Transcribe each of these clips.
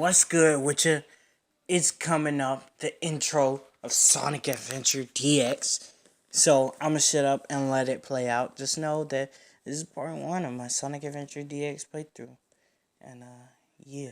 What's good with you? It's coming up, the intro of Sonic Adventure DX. So I'm gonna shut up and let it play out. Just know that this is part 1 of my Sonic Adventure DX playthrough. And yeah.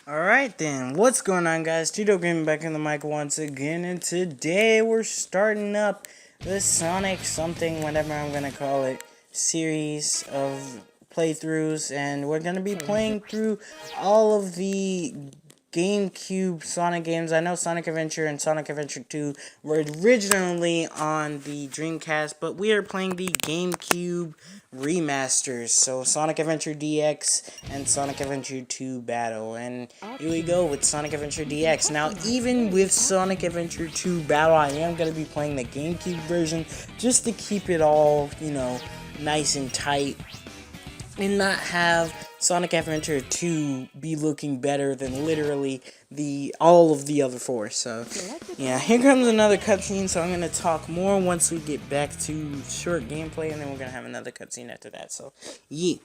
Alright then, what's going on guys? Tito Gaming back in the mic once again, and today we're starting up the Sonic something, whatever I'm gonna call it, series of playthroughs, and we're gonna be playing through all of the Gamecube Sonic games. I know Sonic Adventure and Sonic Adventure 2 were originally on the Dreamcast, but we are playing the Gamecube remasters. So Sonic Adventure DX and Sonic Adventure 2 Battle. And here we go with Sonic Adventure DX. Now, even with Sonic Adventure 2 Battle, I am going to be playing the Gamecube version just to keep it all, you know, nice and tight, and not have Sonic Adventure 2 be looking better than literally all of the other four. So yeah, here comes another cutscene, so I'm gonna talk more once we get back to short gameplay, and then we're gonna have another cutscene after that. So yeah.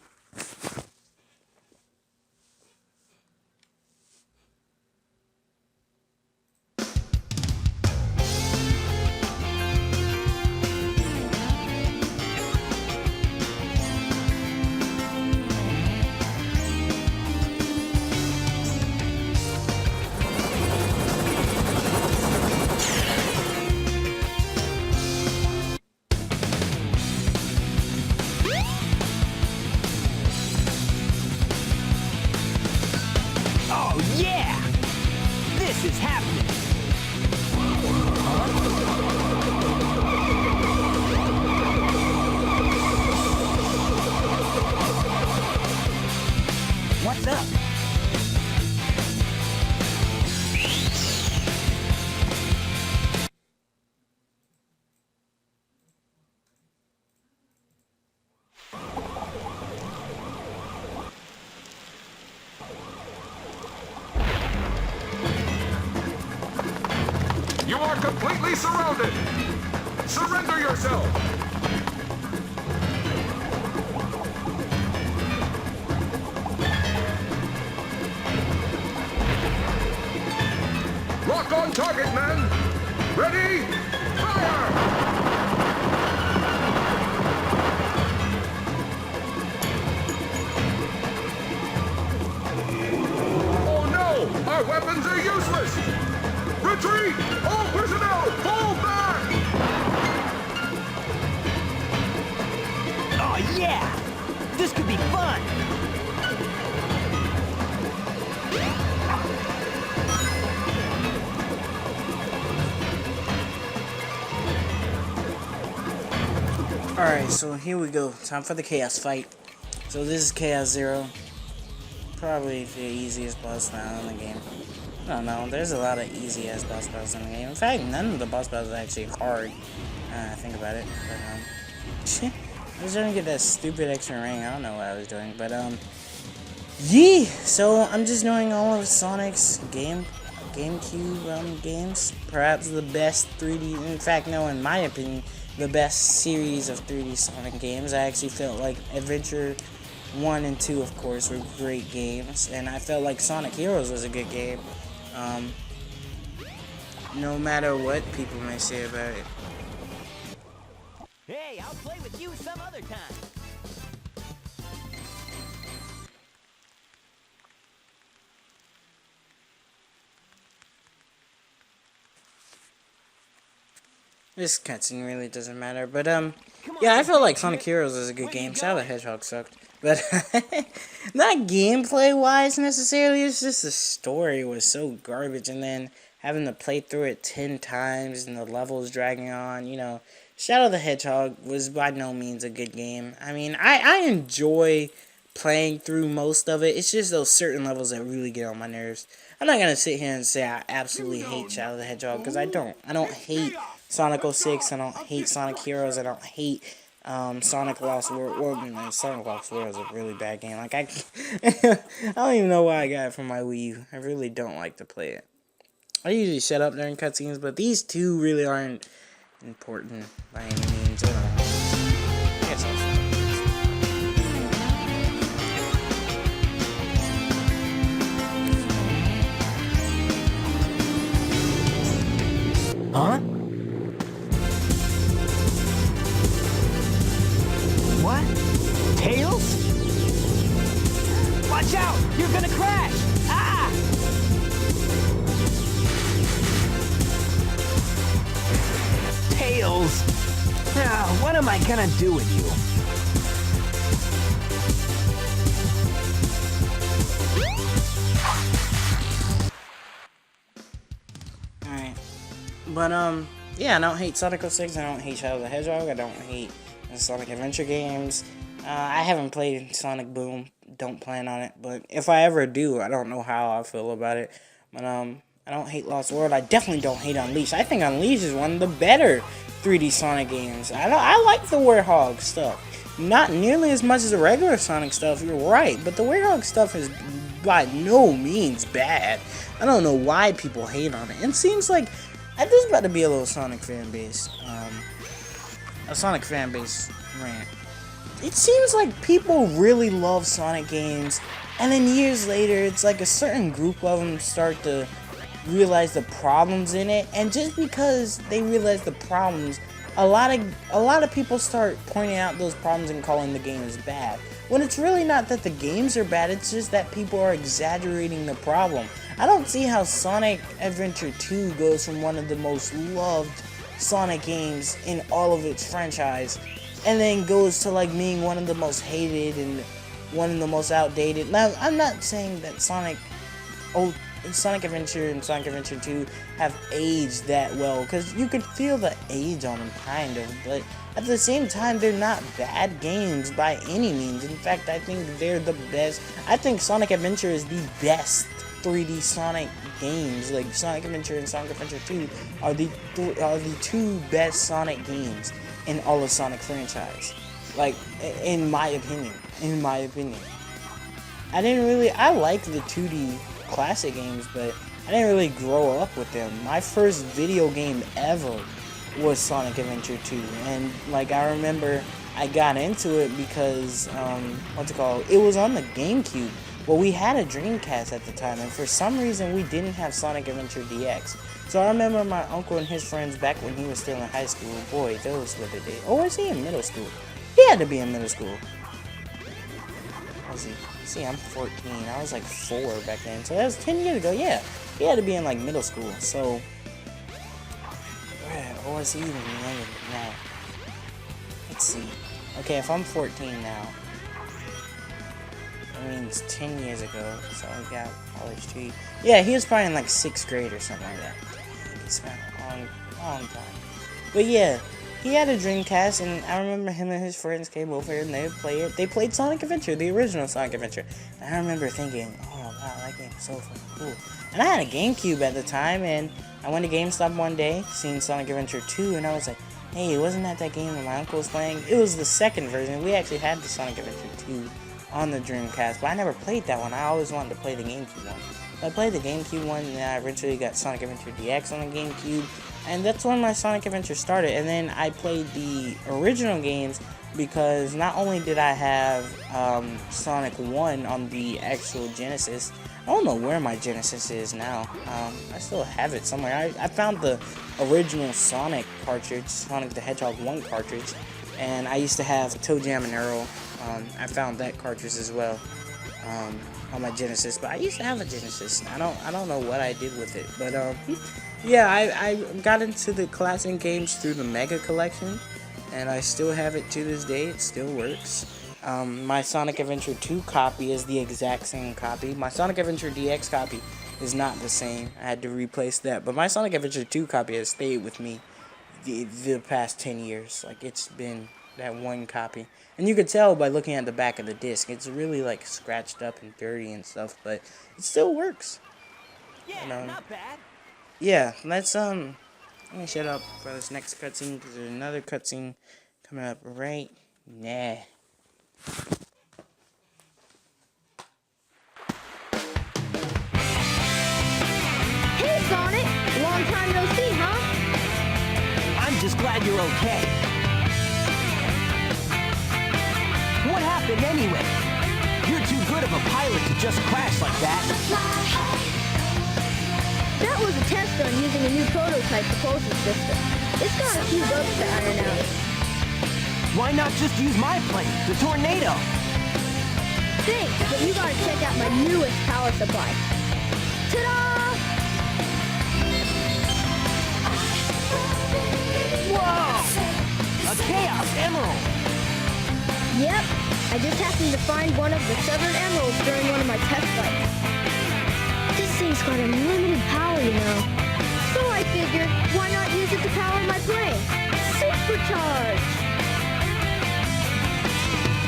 Yeah! This is happening! What's up? You are completely surrounded! Surrender yourself! Lock on target, men! Ready? Fire! Oh no! Our weapons are useless! Retreat! All personnel, fall back! Oh yeah! This could be fun! Alright, so here we go. Time for the Chaos fight. So this is Chaos Zero. probably the easiest boss battle in the game. I don't know, there's a lot of easy ass boss battles in the game. In fact, none of the boss battles are actually hard. Think about it. But, I was trying to get that stupid extra ring. I don't know what I was doing, but yeah. So I'm just knowing all of Sonic's GameCube games. Perhaps the best 3D. In fact, no, in my opinion, the best series of 3D Sonic games. I actually felt like Adventure 1 and 2, of course, were great games, and I felt like Sonic Heroes was a good game. No matter what people may say about it. Hey, I'll play with you some other time. This cutscene really doesn't matter, but yeah, I felt like Sonic Heroes was a good game. Shadow the Hedgehog sucked, but not gameplay-wise necessarily. It's just the story was so garbage, and then having to play through it 10 times and the levels dragging on. You know, Shadow the Hedgehog was by no means a good game. I mean, I enjoy playing through most of it. It's just those certain levels that really get on my nerves. I'm not gonna sit here and say I absolutely hate Shadow the Hedgehog, because I don't. I don't hate Sonic 06, I don't hate Sonic Heroes, I don't hate Sonic Lost World. Well, Sonic Lost World is a really bad game. Like, I don't even know why I got it from my Wii U. I really don't like to play it. I usually shut up during cutscenes, but these two really aren't important by any means. I don't know. I guess I'll Huh? What? Tails? Watch out! You're gonna crash! Ah! Tails! Now, what am I gonna do with you? Alright. But, yeah, I don't hate Sonic 06, I don't hate Shadow the Hedgehog, I don't hate the Sonic Adventure games. I haven't played Sonic Boom, don't plan on it, but if I ever do, I don't know how I feel about it. But, I don't hate Lost World, I definitely don't hate Unleashed. I think Unleashed is one of the better 3D Sonic games. I like the Werehog stuff. Not nearly as much as the regular Sonic stuff, you're right, but the Werehog stuff is by no means bad. I don't know why people hate on it. It seems like there's about to be a little Sonic fan base, a Sonic fan base rant. It seems like people really love Sonic games, and then years later, it's like a certain group of them start to realize the problems in it, and just because they realize the problems, a lot of people start pointing out those problems and calling the games bad. When it's really not that the games are bad, it's just that people are exaggerating the problem. I don't see how Sonic Adventure 2 goes from one of the most loved Sonic games in all of its franchise, and then goes to like being one of the most hated and one of the most outdated. Now, I'm not saying that Sonic Adventure and Sonic Adventure 2 have aged that well, because you could feel the age on them, kind of, but at the same time, they're not bad games by any means. In fact, I think they're the best. I think Sonic Adventure is the best 3D Sonic games. Like, Sonic Adventure and Sonic Adventure 2 are the two best Sonic games in all of Sonic franchise. Like, in my opinion. I like the 2D classic games, but I didn't really grow up with them. My first video game ever was Sonic Adventure 2, and like I remember I got into it because it was on the Gamecube. Well, we had a Dreamcast at the time, and for some reason we didn't have Sonic Adventure DX. So I remember my uncle and his friends back when he was still in high school. Boy, those were the days. Or was he in middle school? He had to be in middle school. Was he? See, I'm 14. I was like 4 back then. So that was 10 years ago. Yeah, he had to be in like middle school. So, or was he even younger than that? Let's see. Okay, if I'm 14 now, that means 10 years ago. So we got college 2. Yeah, he was probably in like 6th grade or something like that. Dang, it's been a long time. But yeah, he had a Dreamcast, and I remember him and his friends came over and they played it. They played Sonic Adventure, the original Sonic Adventure. And I remember thinking, oh wow, that game is so fucking cool. And I had a Gamecube at the time, and I went to GameStop one day, seen Sonic Adventure 2, and I was like, hey, wasn't that game that my uncle was playing? It was the second version. We actually had the Sonic Adventure 2 on the Dreamcast, but I never played that one. I always wanted to play the Gamecube one. So I played the Gamecube one, and then I eventually got Sonic Adventure DX on the Gamecube, and that's when my Sonic Adventure started. And then I played the original games because not only did I have Sonic 1 on the actual Genesis, I don't know where my Genesis is now. I still have it somewhere. I found the original Sonic cartridge, Sonic the Hedgehog 1 cartridge, and I used to have Toe Jam and Earl. I found that cartridge as well on my Genesis, but I used to have a Genesis. I don't know what I did with it, but yeah, I got into the classic games through the Mega Collection, and I still have it to this day. It still works. My Sonic Adventure 2 copy is the exact same copy. My Sonic Adventure DX copy is not the same. I had to replace that. But my Sonic Adventure 2 copy has stayed with me the past 10 years. Like, it's been that one copy. And you could tell by looking at the back of the disc. It's really, like, scratched up and dirty and stuff. But it still works. Yeah, And, not bad. yeah, let's, let me shut up for this next cutscene, because there's another cutscene coming up right now. Hey, Sonic! Long time no see, huh? I'm just glad you're okay. What happened anyway? You're too good of a pilot to just crash like that. That was a test run using a new prototype propulsion system. It's got a few bugs to iron out. Why not just use my plane, the Tornado? Thanks, but you gotta check out my newest power supply. Ta-da! Whoa! A Chaos Emerald! Yep, I just happened to find one of the severed emeralds during one of my test flights. This thing's got unlimited power, you know. So I figured, why not use it to power my plane? Supercharge!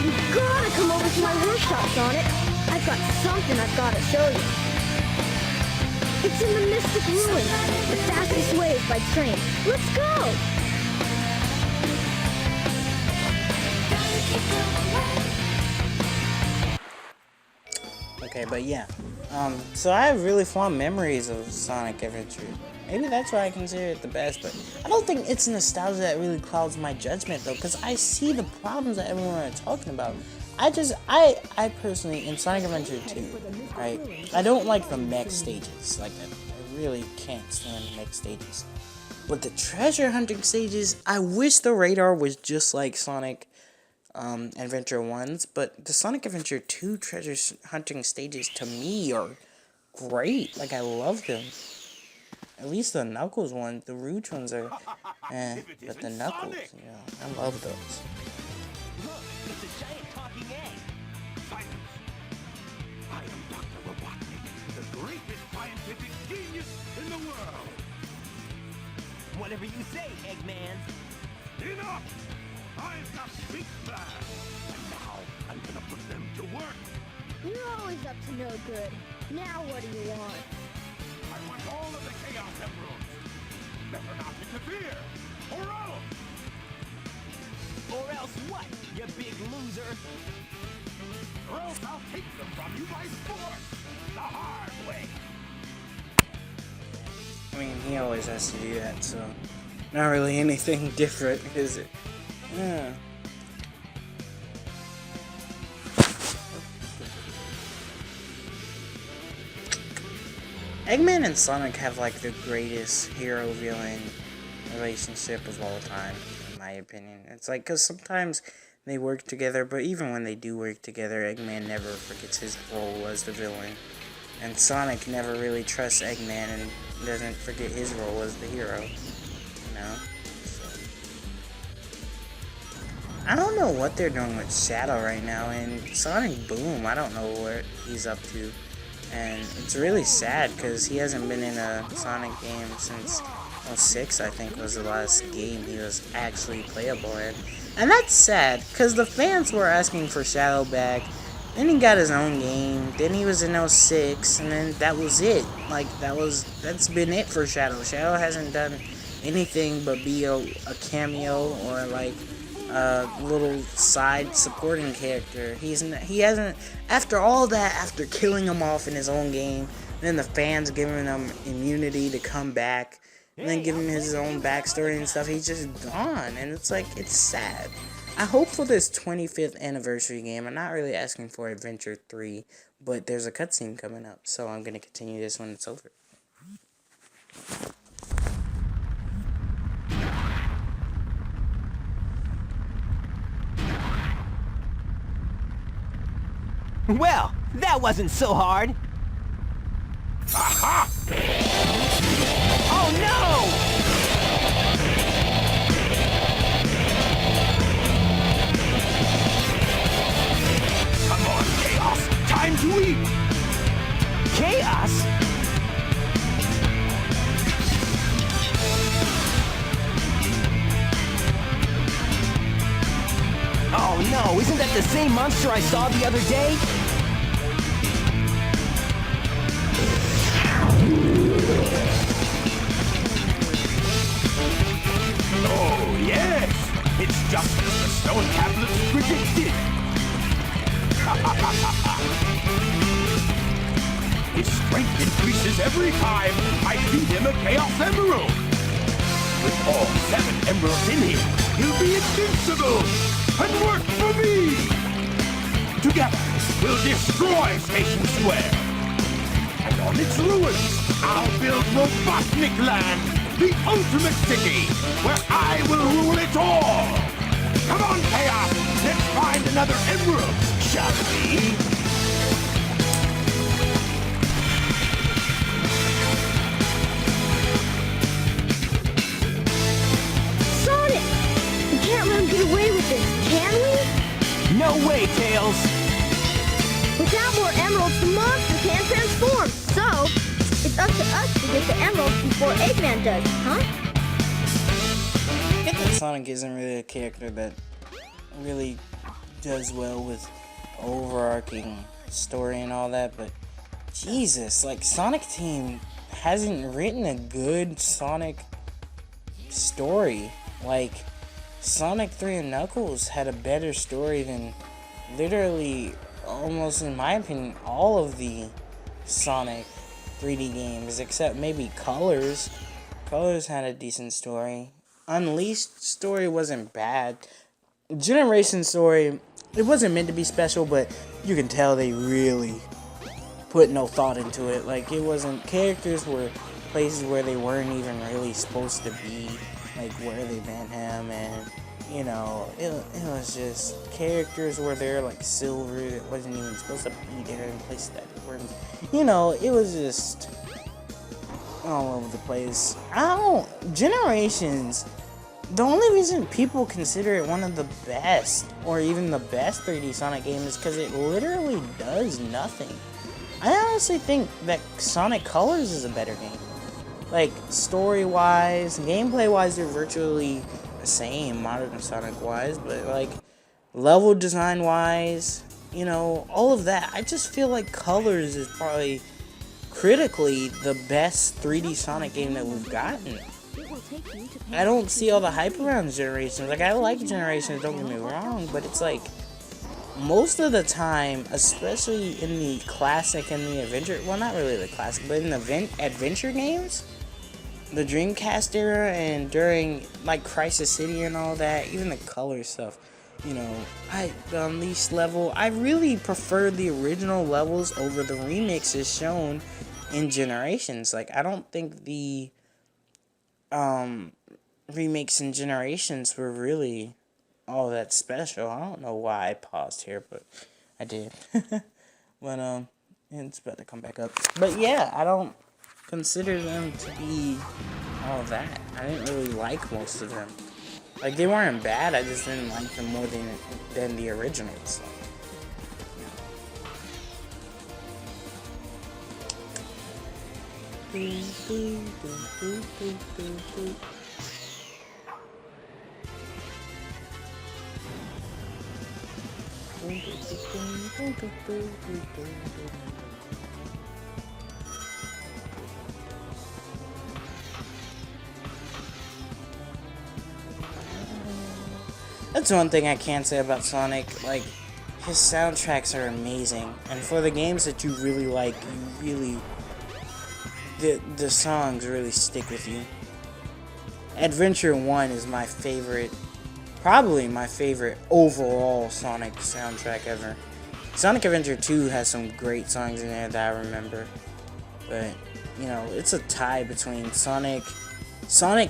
You gotta come over to my workshop, Sonic. I've got something I've gotta show you. It's in the Mystic Ruins. The fastest way is by train. Let's go! Okay, but yeah. So I have really fond memories of Sonic Adventure. Maybe that's why I consider it the best, but I don't think it's nostalgia that really clouds my judgment, though, because I see the problems that everyone is talking about. I personally, in Sonic Adventure 2, right, I don't like the mech stages. Like, I really can't stand the mech stages. But the treasure hunting stages, I wish the radar was just like Sonic Adventure 1's, but the Sonic Adventure 2 treasure hunting stages, to me, are great. Like, I love them. At least the Knuckles ones, the Rouge ones are but the Knuckles, you know, I love those. Look, it's a giant talking egg. Silence. I am Dr. Robotnik, the greatest scientific genius in the world. Whatever you say, Eggman. Enough! I've got big plans. And now I'm gonna put them to work. You're always up to no good. Now what do you want? I want all of the Chaos Emeralds. Better not interfere, or else. Or else what, you big loser? Or else I'll take them from you by force, the hard way. I mean, he always has to do that, so not really anything different, is it? Yeah. Eggman and Sonic have like the greatest hero-villain relationship of all time, in my opinion. It's like, because sometimes they work together, but even when they do work together, Eggman never forgets his role as the villain. And Sonic never really trusts Eggman and doesn't forget his role as the hero. You know? So. I don't know what they're doing with Shadow right now, and Sonic Boom, I don't know what he's up to. And it's really sad because he hasn't been in a Sonic game since 06, I think, was the last game he was actually playable in. And that's sad, because the fans were asking for Shadow back. Then he got his own game. Then he was in 06, and then that was it. Like, that's been it for Shadow. Shadow hasn't done anything but be a cameo or, like, a little side supporting character. He hasn't, after all that, after killing him off in his own game, then the fans giving him immunity to come back, and then giving him his own backstory and stuff, he's just gone, and it's like, it's sad. I hope for this 25th anniversary game, I'm not really asking for Adventure 3, but there's a cutscene coming up, so I'm going to continue this when it's over. Well, that wasn't so hard. Aha! Oh no! Come on, Chaos! Time to eat! Chaos? Oh no, isn't that the same monster I saw the other day? Oh, yes! It's just as the stone tablets predicted! His strength increases every time I feed him a Chaos Emerald! With all 7 emeralds in him, he'll be invincible! And work for me! Together, we'll destroy Station Square! And on its ruins, I'll build Robotnik Land! The ultimate city, where I will rule it all! Come on, Chaos! Let's find another emerald, shall we? Sonic! We can't let him get away with this, can we? No way, Tails! Without more emeralds, the monster can't transform, so it's up to us to get the emeralds before Eggman does, huh? I think that Sonic isn't really a character that really does well with overarching story and all that, but Jesus, like, Sonic Team hasn't written a good Sonic story. Like, Sonic 3 and Knuckles had a better story than literally, almost in my opinion, all of the Sonic 3D games, except maybe Colors. Colors had a decent story. Unleashed story wasn't bad. Generation story, it wasn't meant to be special, but you can tell they really put no thought into it. Like, it wasn't, characters were places where they weren't even really supposed to be, like where they banned him, and you know, it was just, characters were there like Silver that wasn't even supposed to be there in places that weren't, you know, it was just all over the place. Generations, the only reason people consider it one of the best, or even the best 3D Sonic game, is because it literally does nothing. I honestly think that Sonic Colors is a better game. Like, story-wise, gameplay-wise, they're virtually the same, modern Sonic-wise, but, like, level design-wise, you know, all of that. I just feel like Colors is probably, critically, the best 3D Sonic game that we've gotten. I don't see all the hype around Generations. Like, I like Generations, don't get me wrong, but it's like, most of the time, especially in the classic and the adventure, well, not really the classic, but in the adventure games, the Dreamcast era, and during, like, Crisis City and all that, even the color stuff, you know, the Unleashed level, I really prefer the original levels over the remixes shown in Generations. Like, I don't think the remakes in Generations were really all that special. I don't know why I paused here, but I did. But it's about to come back up. But yeah, I don't consider them to be all that. I didn't really like most of them. Like, they weren't bad, I just didn't like them more than the originals. That's one thing I can say about Sonic. Like, his soundtracks are amazing, and for the games that you really like, the songs really stick with you. Adventure 1 is my favorite, probably my favorite overall Sonic soundtrack ever. Sonic Adventure 2 has some great songs in there that I remember, but you know, it's a tie between Sonic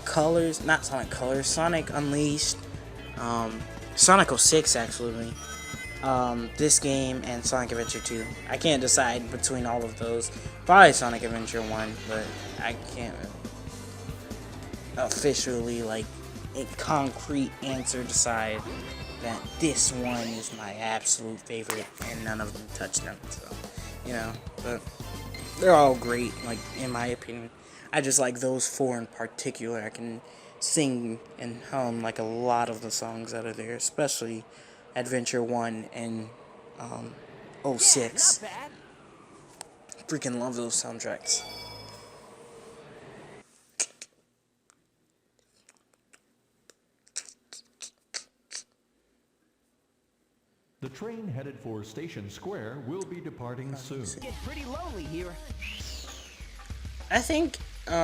Colors, not Sonic Colors, Sonic Unleashed, Sonic 06 actually, this game, and Sonic Adventure 2. I can't decide between all of those. Probably Sonic Adventure 1, but I can't officially, like, a concrete answer decide that this one is my absolute favorite, and none of them touch them. So, you know, but they're all great, like, in my opinion. I just like those four in particular. I can sing and hum like a lot of the songs that are there, especially Adventure 1 and 06. Freaking love those soundtracks. The train headed for Station Square will be departing soon. It's pretty lonely here. I think what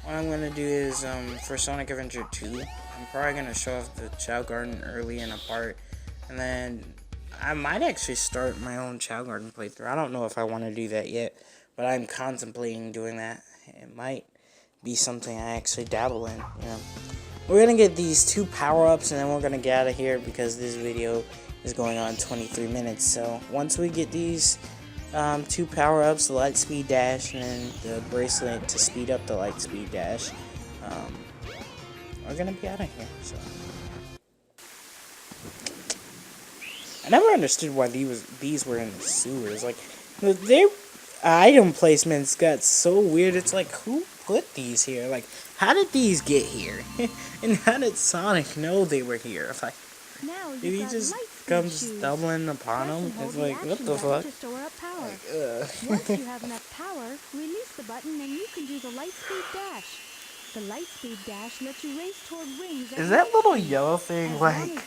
I'm gonna do is for Sonic Adventure 2, I'm probably gonna show off the Chow Garden early in a part, and then I might actually start my own Chow Garden playthrough. I don't know if I want to do that yet, but I'm contemplating doing that. It might be something I actually dabble in. You know, we're gonna get these 2 power-ups, and then we're gonna get out of here because this video is going on 23 minutes. So once we get these 2 power-ups, the light speed dash and then the bracelet to speed up the light speed dash, we're gonna be out of here. So I never understood why these were in the sewers. Like, their item placements got so weird. It's like, who put these here? Like, how did these get here? And how did Sonic know they were here? Like, did he just come stumbling upon them? It's like, what the fuck? Once you have enough power, release the button and you can do the light speed dash. The light speed dash lets you race toward rings. Is that little yellow thing like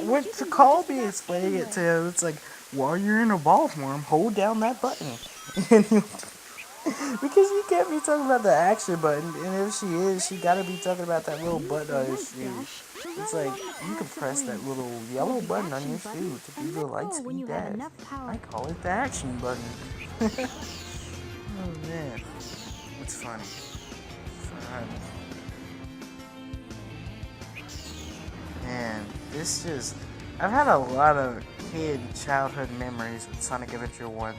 what to call me explaining it to him? It's like, while you're in a ball form, hold down that button. Because you can't be talking about the action button, and if she is, she gotta be talking about that little button on your shoe. It's like, you can press that little yellow button on your shoe to do the light speed dash. I call it the action button. Oh man, it's funny. Man, this just, I've had a lot of childhood memories with Sonic Adventure 1.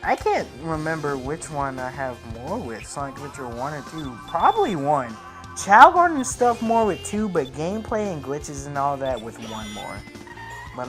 I can't remember which one I have more with, Sonic Adventure 1 or 2. Probably 1. Chow Garden stuff more with 2, but gameplay and glitches and all that with 1 more. But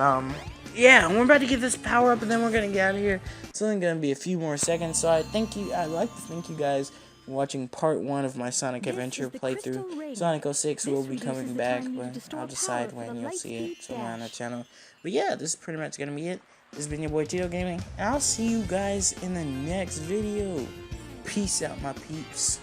yeah, we're about to get this power up and then we're gonna get out of here. It's only gonna be a few more seconds, so I'd like to thank you guys for watching part 1 of my Sonic Adventure playthrough. Sonic 06 will be coming back, but I'll decide when you'll see it somewhere on the channel. But yeah, this is pretty much gonna be it. This has been your boy Tito Gaming, and I'll see you guys in the next video. Peace out, my peeps.